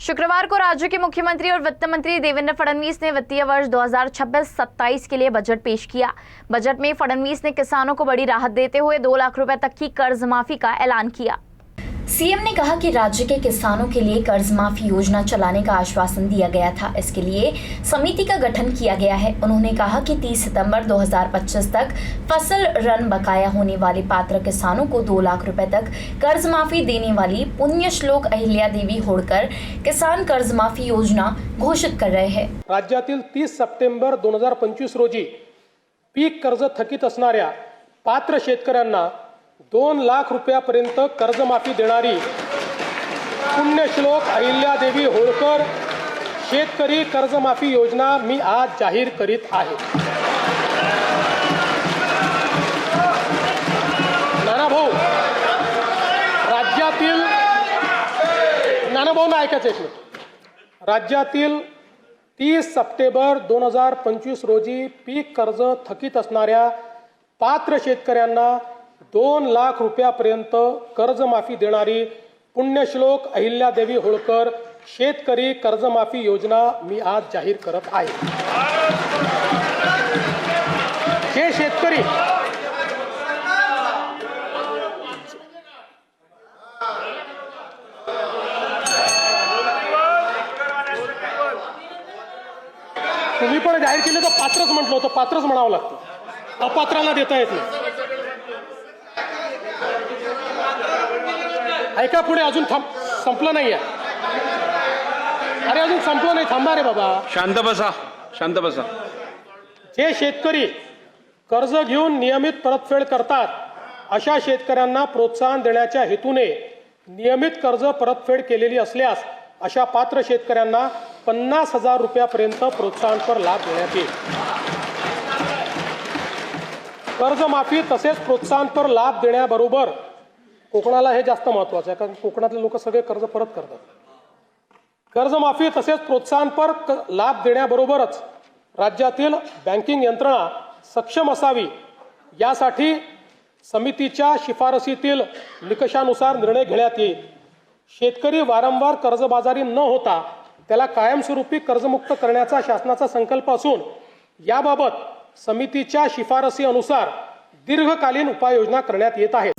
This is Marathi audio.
शुक्रवार को राज्य के मुख्यमंत्री और वित्त मंत्री देवेंद्र फडणवीस ने वित्तीय वर्ष 2026-27 के लिए बजट पेश किया। बजट में फडणवीस ने किसानों को बड़ी राहत देते हुए 2 लाख रुपए तक की कर्ज माफी का ऐलान किया। सीएम ने कहा कि राज्य के किसानों के लिए कर्ज माफी योजना चलाने का आश्वासन दिया गया था। इसके लिए समिति का गठन किया गया है। उन्होंने कहा कि 30 सितंबर 2025 तक फसल ऋण बकाया होने वाले पात्र किसानों को 2 लाख रुपए तक कर्ज माफी देने वाली पुण्य श्लोक अहिल्या देवी होळकर किसान कर्ज माफी योजना घोषित कर रहे हैं। राज्यातील 30 सप्टेंबर 2025 रोजी पीक कर्ज थकीत असणाऱ्या पात्र शेतकऱ्यांना 2 लाख रुपयापर्यंत कर्जमाफी देणारी पुण्यश्लोक अहिल्यादेवी होळकर शेतकरी कर्जमाफी योजना मी आज जाहीर करीत आहे। नानाभाऊ ऐकायचं एक मिनिट। राज्यातील 30 सप्टेंबर 2025 रोजी पीक कर्ज थकीत असणाऱ्या पात्र शेतकऱ्यांना 2 लाख रुपयापर्यंत कर्जमाफी देणारी पुण्यश्लोक अहिल्यादेवी होळकर शेतकरी कर्जमाफी योजना मी आज जाहीर करत आहे। हे शेतकरी तुम्ही पण जाहीर केलं तर पात्रच म्हटलं होतं, पात्रच म्हणावं लागतं, अपात्रांना देता येत नाही। ऐका पुढे अजून संपलं नाहीये। अरे अजून संपलं नाही, थांबा रे बाबा, शांत बसा, शांत बसा। जे शेतकरी कर्ज घेऊन नियमित परतफेड करतात अशा शेतकऱ्यांना प्रोत्साहन देण्याच्या हेतूने नियमित कर्ज परतफेड केलेली असल्यास अशा पात्र शेतकऱ्यांना 50,000 रुपयापर्यंत प्रोत्साहनपर लाभ देण्यात येईल। कर्जमाफी तसेच प्रोत्साहनपर लाभ देण्याबरोबर कोकणाला हे जास्त महत्त्वाचं आहे, कारण कोकणातले लोक सगळे कर्ज परत करतात। कर्जमाफी तसेच प्रोत्साहनपर लाभ देण्याबरोबरच राज्यातील बँकिंग यंत्रणा सक्षम असावी यासाठी समितीच्या शिफारसीतील निकषानुसार निर्णय घेण्यात येईल। शेतकरी वारंवार कर्जबाजारी न होता त्याला कायमस्वरूपी कर्जमुक्त करण्याचा शासनाचा संकल्प असून याबाबत समितीच्या शिफारसी अनुसार दीर्घकालीन उपाययोजना करण्यात येत आहेत।